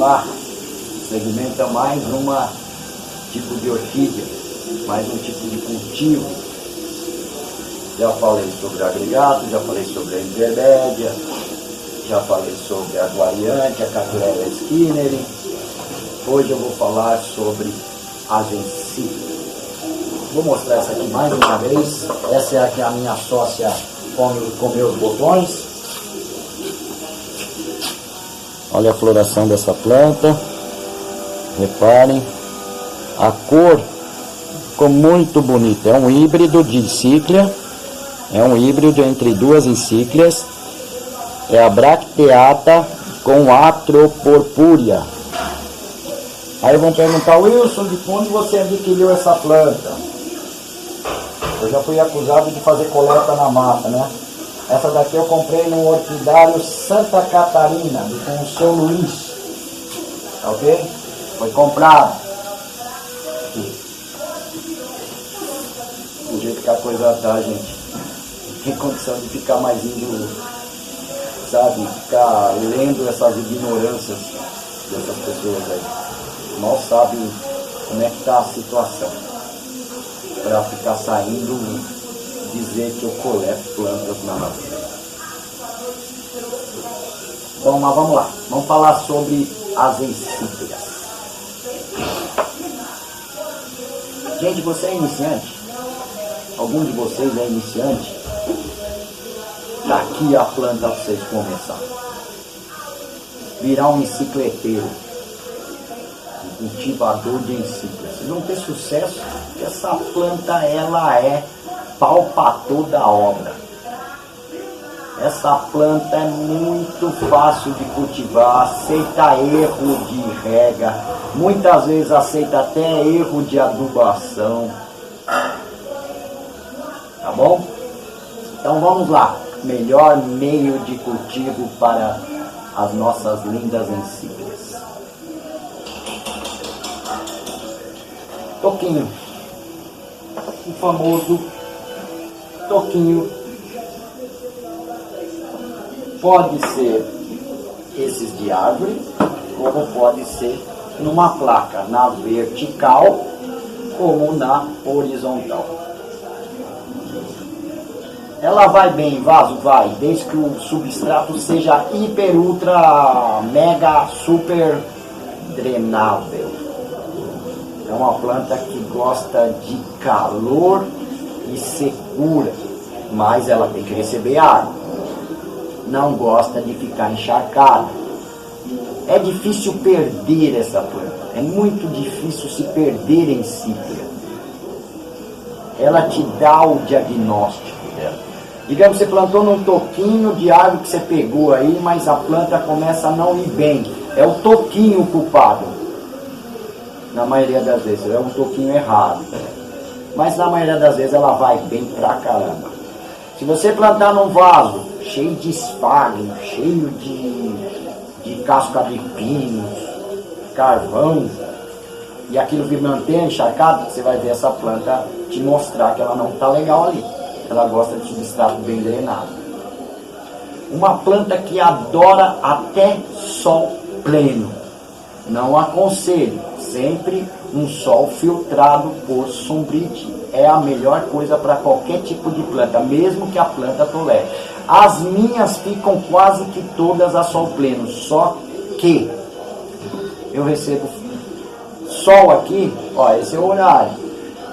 lá, segmenta mais uma tipo de orquídea, mais um tipo de cultivo. Já falei sobre agregados, já falei sobre a intermédia, já falei sobre a guariante, a Cacturella skinneri. Hoje eu vou falar sobre as encíclicas. Vou mostrar essa aqui mais uma vez. Essa é a minha sócia com meus botões. Olha a floração dessa planta. Reparem, a cor ficou muito bonita. É um híbrido de encíclia. É um híbrido entre duas encíclias. É a Bracteata com Atropurpúrea. Aí vão perguntar: Wilson, de onde você adquiriu essa planta? Eu já fui acusado de fazer coleta na mata, né? Essa daqui eu comprei no orquidário Santa Catarina, com o seu Luiz. Tá ok? Foi comprado. Aqui. Do jeito que a coisa tá, gente. Não tem condição de ficar mais indo, sabe? Ficar lendo essas ignorâncias dessas pessoas aí. Mal sabe como é que tá a situação. Para ficar saindo dizer que eu coleto plantas na natureza. Bom, mas vamos lá. Vamos falar sobre as encíclicas. Gente, você é iniciante? Algum de vocês é iniciante? Tá aqui a planta para vocês começarem. Virar um encicleteiro. Um cultivador de encíclicas. Vocês vão ter sucesso, porque essa planta, ela é pau pra toda a obra. Essa planta é muito fácil de cultivar, aceita erro de rega, muitas vezes aceita até erro de adubação. Tá bom? Então vamos lá. Melhor meio de cultivo para as nossas lindas encíclicas. Toquinho, o famoso toquinho. Pode ser esses de árvore, como pode ser numa placa, na vertical, como na horizontal. Ela vai bem em vaso? Vai, desde que o substrato seja hiper, ultra, mega, super drenável. É uma planta que gosta de calor e secura, mas ela tem que receber água. Não gosta de ficar encharcada. É difícil perder essa planta. É muito difícil se perder em encíclica. Ela te dá o diagnóstico dela. Digamos, você plantou num toquinho de árvore que você pegou aí, mas a planta começa a não ir bem. É o toquinho o culpado. Na maioria das vezes, é um toquinho errado. Mas na maioria das vezes ela vai bem pra caramba. Se você plantar num vaso cheio de espalho, cheio de casca de pino, carvão, e aquilo que mantém encharcado, você vai ver essa planta te mostrar que ela não está legal ali. Ela gosta de substrato bem drenado. Uma planta que adora até sol pleno. Não aconselho. Sempre um sol filtrado por sombrite. É a melhor coisa para qualquer tipo de planta, mesmo que a planta tolere. As minhas ficam quase que todas a sol pleno, só que eu recebo sol aqui, ó, esse é o horário,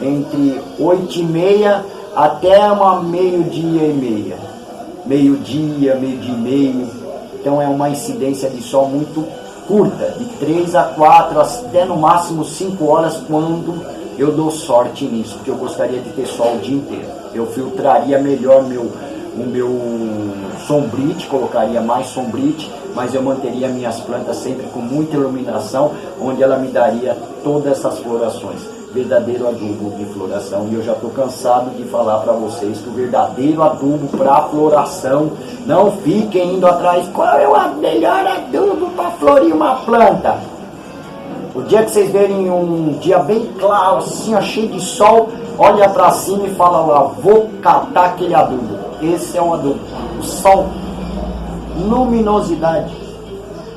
entre 8h30 até uma meio-dia e meia. Meio-dia, meio-dia e meio. Então é uma incidência de sol muito curta, de 3 a 4, até no máximo 5 horas, quando eu dou sorte nisso, porque eu gostaria de ter sol o dia inteiro. Eu filtraria melhor o meu sombrite, colocaria mais sombrite, mas eu manteria minhas plantas sempre com muita iluminação, onde ela me daria todas essas florações. Verdadeiro adubo de floração. E eu já estou cansado de falar para vocês que o verdadeiro adubo para floração, não fiquem indo atrás, qual é o melhor adubo para florir uma planta? O dia que vocês verem um dia bem claro, assim, ó, cheio de sol, olha para cima e fala lá, vou catar aquele adubo. Esse é um adubo. O sol, luminosidade,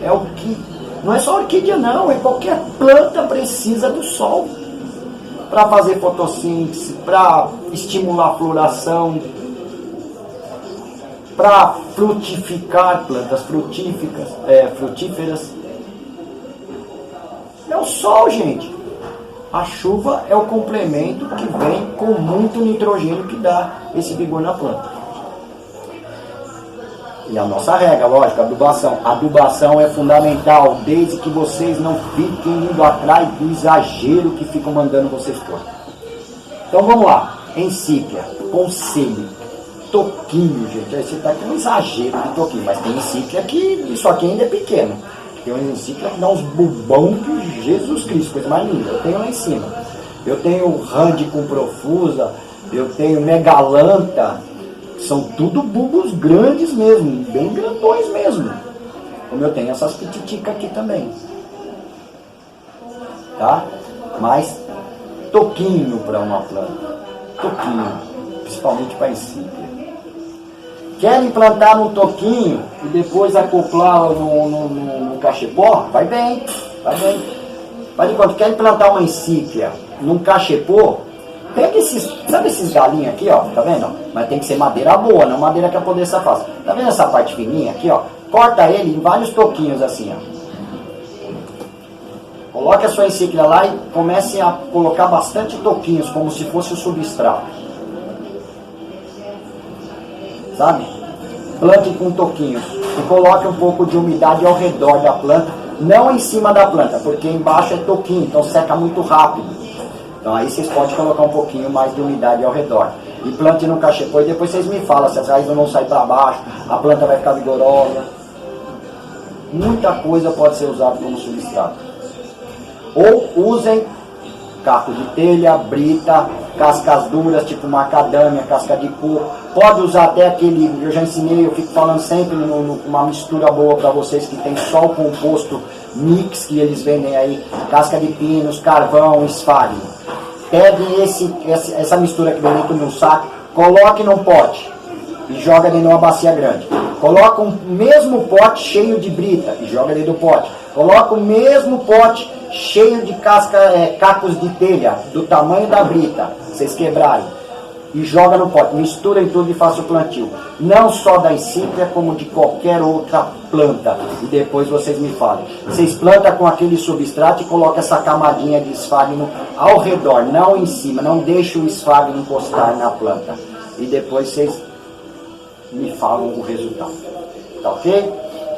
é o que Não é só orquídea não, é qualquer planta precisa do sol para fazer fotossíntese, para estimular a floração, para frutificar plantas frutíferas. É o sol, gente. A chuva é o complemento que vem com muito nitrogênio que dá esse vigor na planta. E a nossa regra, lógico, a adubação. A adubação é fundamental, desde que vocês não fiquem indo atrás do exagero que ficam mandando vocês pôr. Então vamos lá. Encíclia, conselho, toquinho, gente. Aí você está com um exagero de toquinho, mas tem encíclia que isso aqui ainda é pequeno. Tem uma encíclia que dá uns bubão de Jesus Cristo, coisa mais linda. Eu tenho lá em cima. Eu tenho Rand com profusa, eu tenho Megalanta, são tudo bulbos grandes mesmo, bem grandões mesmo. Como eu tenho essas pititicas aqui também. Tá? Mas toquinho para uma planta. Toquinho, principalmente para encíclia. Querem plantar no toquinho e depois acoplar no cachepó? Vai bem, vai bem. Mas enquanto querem plantar uma encíclia num cachepô, pega esses, sabe esses galinhos aqui, ó, tá vendo? Mas tem que ser madeira boa, não madeira que apodreça fácil. Tá vendo essa parte fininha aqui, ó? Corta ele em vários toquinhos assim, ó. Coloque a sua encíclia lá e comece a colocar bastante toquinhos, como se fosse o substrato. Sabe? Plante com toquinhos e coloque um pouco de umidade ao redor da planta, não em cima da planta, porque embaixo é toquinho, então seca muito rápido. Então aí vocês podem colocar um pouquinho mais de umidade ao redor. E plante no cachepô e depois vocês me falam se as raízes não saem para baixo, a planta vai ficar vigorosa. Muita coisa pode ser usada como substrato. Ou usem caco de telha, brita, cascas duras, tipo macadâmia, casca de coco. Pode usar até aquele, eu já ensinei, eu fico falando sempre uma mistura boa para vocês, que tem só o composto mix que eles vendem aí, casca de pinos, carvão, esfargue. Peguem essa mistura que vem dentro de um saco, coloque num pote e joga dentro de uma bacia grande. Coloca o mesmo pote cheio de brita e joga dentro do pote. Coloca o mesmo pote cheio de cacos de telha, do tamanho da brita, vocês quebrarem, e joga no pote, mistura em tudo e faça o plantio. Não só da encíclia, como de qualquer outra planta. E depois vocês me falem. Vocês plantam com aquele substrato e colocam essa camadinha de esfagno ao redor, não em cima. Não deixe o esfagno encostar na planta. E depois vocês me falam o resultado. Tá ok?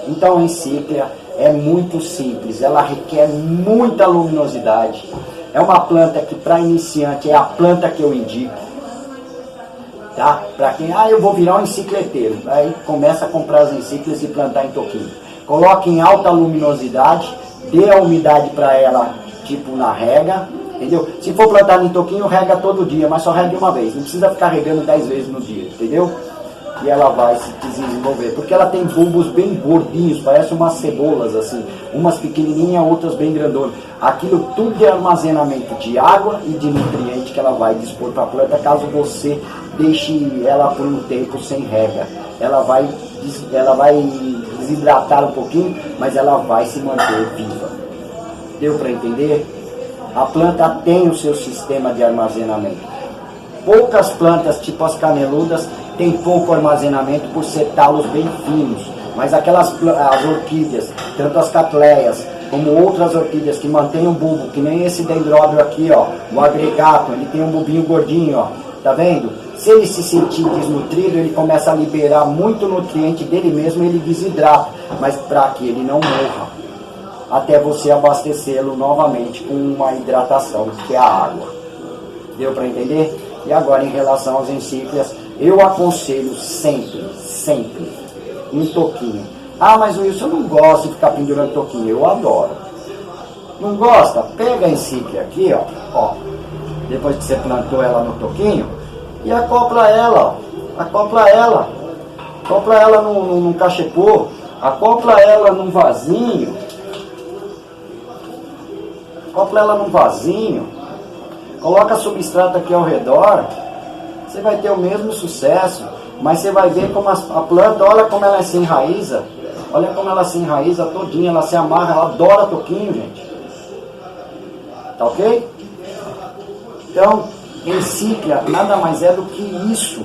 Então a encíclia é muito simples, ela requer muita luminosidade. É uma planta que para iniciante é a planta que eu indico. Tá? Para quem, eu vou virar um encicleteiro, aí começa a comprar as encíclias e plantar em toquinho. Coloque em alta luminosidade, dê a umidade para ela, tipo na rega, entendeu? Se for plantar em toquinho, rega todo dia, mas só rega uma vez, não precisa ficar regando 10 vezes no dia, entendeu? E ela vai se desenvolver, porque ela tem bulbos bem gordinhos, parece umas cebolas assim, umas pequenininhas, outras bem grandonas. Aquilo tudo é armazenamento de água e de nutriente que ela vai dispor para a planta, caso você deixe ela por um tempo sem rega. Ela vai desidratar um pouquinho, mas ela vai se manter viva. Deu para entender? A planta tem o seu sistema de armazenamento. Poucas plantas, tipo as caneludas, têm pouco armazenamento por ser talos bem finos. Mas as orquídeas, tanto as catleias, como outras orquídeas que mantêm um bulbo, que nem esse dendróbio aqui, ó, o agregato, ele tem um bulbinho gordinho, ó, tá vendo? Se ele se sentir desnutrido, ele começa a liberar muito nutriente dele mesmo e ele desidrata, mas para que ele não morra, até você abastecê-lo novamente com uma hidratação, que é a água. Deu para entender? E agora em relação às encíclias, eu aconselho sempre, um toquinho. Mas Wilson, eu não gosto de ficar pendurando toquinho, eu adoro. Não gosta? Pega a encíclia aqui, ó, depois que você plantou ela no toquinho, e acopla ela, acopla ela num cachepô, acopla ela num vasinho, coloca substrato aqui ao redor, você vai ter o mesmo sucesso, mas você vai ver como a planta, olha como ela se enraiza, Olha como ela se enraiza todinha, ela se amarra, ela adora toquinho, gente. Tá ok? Então, encíclia nada mais é do que isso.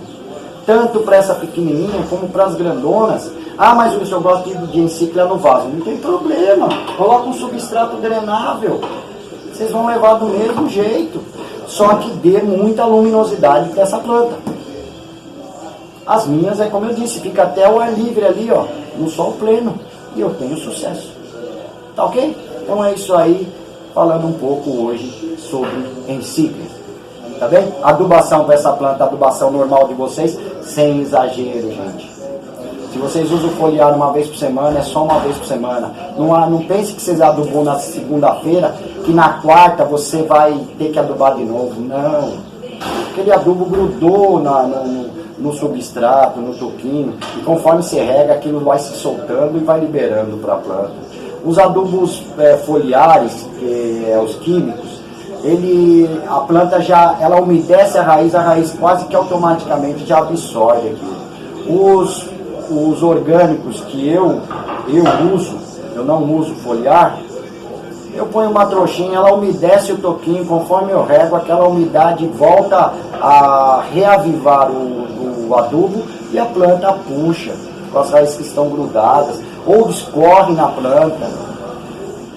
Tanto para essa pequenininha como para as grandonas. Ah, mas eu gosto de encíclia no vaso. Não tem problema. Coloca um substrato drenável. Vocês vão levar do mesmo jeito. Só que dê muita luminosidade para essa planta. As minhas é como eu disse, fica até o ar livre ali, ó, no sol pleno. E eu tenho sucesso. Tá ok? Então é isso aí, falando um pouco hoje sobre encíclias. Tá bem? Adubação para essa planta, adubação normal de vocês, sem exagero, gente. Se vocês usam foliar uma vez por semana, é só uma vez por semana. Não pense que vocês adubam na segunda-feira, que na quarta você vai ter que adubar de novo. Não. Aquele adubo grudou no substrato, no toquinho, e conforme você rega, aquilo vai se soltando e vai liberando para a planta. Os adubos foliares, que é os químicos, a planta ela umedece a raiz quase que automaticamente já absorve aquilo. Os orgânicos que eu uso, eu não uso foliar, eu ponho uma trouxinha, ela umedece o toquinho, conforme eu rego, aquela umidade volta a reavivar o adubo e a planta puxa com as raízes que estão grudadas, ou escorre na planta,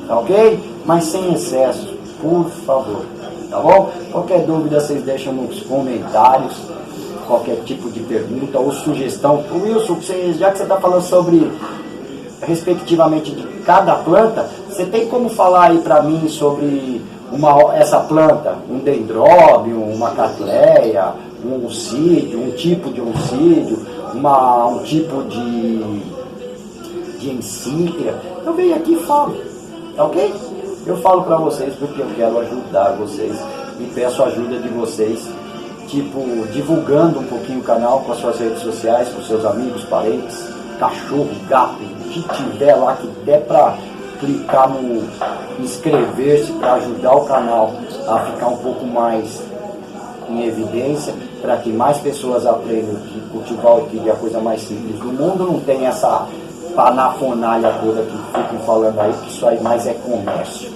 tá ok? Mas sem excesso, por favor, tá bom? Qualquer dúvida vocês deixam nos comentários, qualquer tipo de pergunta ou sugestão. Wilson, já que você está falando sobre, respectivamente, de cada planta, você tem como falar aí para mim sobre essa planta, um dendróbio, uma catleia, um oncídio, um tipo de oncídio, um tipo de encíclia? Eu venho aqui e falo, tá ok? Eu falo para vocês porque eu quero ajudar vocês e peço a ajuda de vocês, tipo, divulgando um pouquinho o canal com as suas redes sociais, com seus amigos, parentes, cachorro, gato, o que tiver lá que der para clicar no inscrever-se para ajudar o canal a ficar um pouco mais em evidência, para que mais pessoas aprendam que cultivar orquídea é a coisa mais simples do mundo. Não tem essa panafonalha toda que ficam falando aí, que isso aí mais é comércio.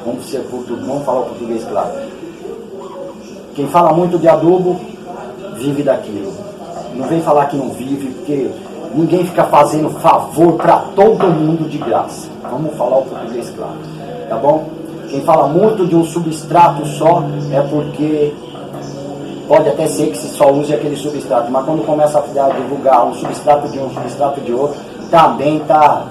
Vamos falar o português claro. Quem fala muito de adubo, vive daquilo. Não vem falar que não vive, porque ninguém fica fazendo favor para todo mundo de graça. Vamos falar o português claro, tá bom? Quem fala muito de um substrato só é porque pode até ser que se só use aquele substrato, mas quando começa a divulgar um substrato de um, substrato de outro, também tá...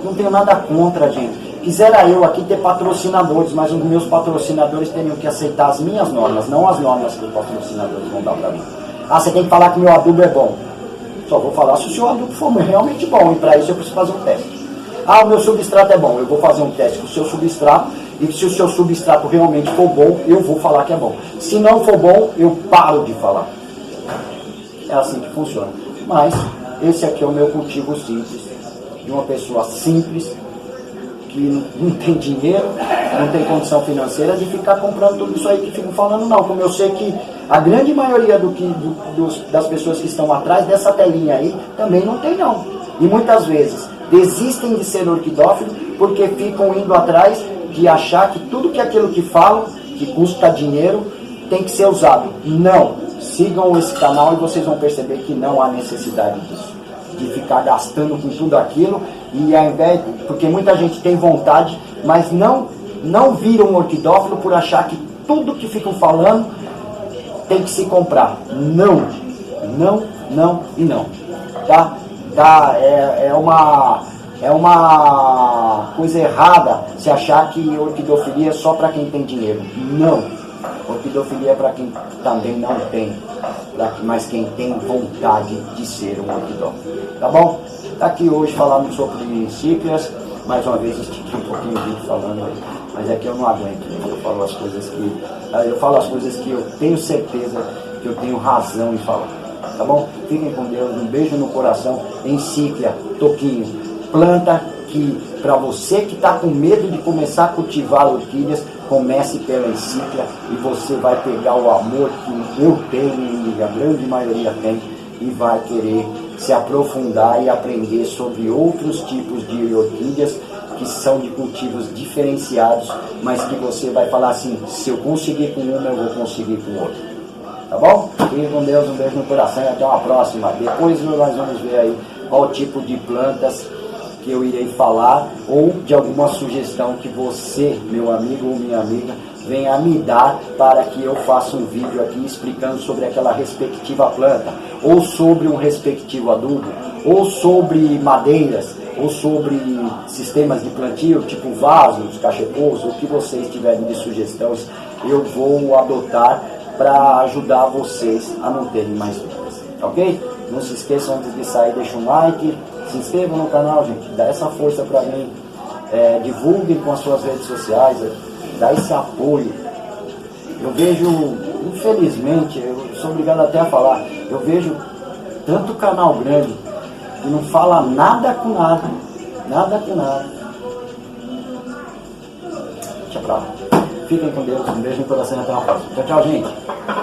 Não tenho nada contra, gente. Quisera eu aqui ter patrocinadores, mas os meus patrocinadores teriam que aceitar as minhas normas, não as normas que os patrocinadores vão dar para mim. Ah, você tem que falar que meu adubo é bom. Só vou falar se o seu adubo for realmente bom, e para isso eu preciso fazer um teste. Ah, o meu substrato é bom, eu vou fazer um teste com o seu substrato, e se o seu substrato realmente for bom, eu vou falar que é bom. Se não for bom, eu paro de falar. É assim que funciona. Mas esse aqui é o meu cultivo simples, de uma pessoa simples, que não tem dinheiro, não tem condição financeira de ficar comprando tudo isso aí que ficam falando, não. Como eu sei que a grande maioria das pessoas que estão atrás dessa telinha aí também não tem, não. E muitas vezes desistem de ser orquidófilo porque ficam indo atrás de achar que tudo que aquilo que falam, que custa dinheiro, tem que ser usado. Não. Sigam esse canal e vocês vão perceber que não há necessidade disso, de ficar gastando com tudo aquilo, e ao invés, porque muita gente tem vontade, mas não vira um orquidófilo por achar que tudo que ficam falando tem que se comprar. Não, não, não e não. Tá? É uma coisa errada se achar que orquidofilia é só para quem tem dinheiro. Não. Orquidofilia é para quem também não tem, mas quem tem vontade de ser um orquidófilo. Tá bom? Tá aqui hoje falando sobre cíclias. Mais uma vez estiquei um pouquinho o vídeo falando aí, mas é que eu não aguento, né? Eu falo as coisas que eu tenho certeza que eu tenho razão em falar. Tá bom? Fiquem com Deus, um beijo no coração. Encíclia, toquinho, planta que, para você que está com medo de começar a cultivar orquídeas, comece pela encíclia e você vai pegar o amor que eu tenho e a grande maioria tem, e vai querer se aprofundar e aprender sobre outros tipos de orquídeas que são de cultivos diferenciados, mas que você vai falar assim, se eu conseguir com uma, eu vou conseguir com outra. Tá bom? Fique com Deus, um beijo no coração e até uma próxima. Depois nós vamos ver aí qual tipo de plantas que eu irei falar ou de alguma sugestão que você, meu amigo ou minha amiga, venha me dar para que eu faça um vídeo aqui explicando sobre aquela respectiva planta, ou sobre um respectivo adubo, ou sobre madeiras, ou sobre sistemas de plantio, tipo vasos, cachepôs, o que vocês tiverem de sugestões, eu vou adotar para ajudar vocês a não terem mais dúvidas, ok? Não se esqueçam, antes de sair, deixa um like, se inscrevam no canal, gente, dá essa força para mim, divulguem com as suas redes sociais, dá esse apoio. Eu vejo, infelizmente, eu sou obrigado até a falar, eu vejo tanto canal grande que não fala nada com nada, nada com nada. Deixa pra lá. Fiquem com Deus, um beijo no coração e até uma próxima. Tchau, tchau, gente.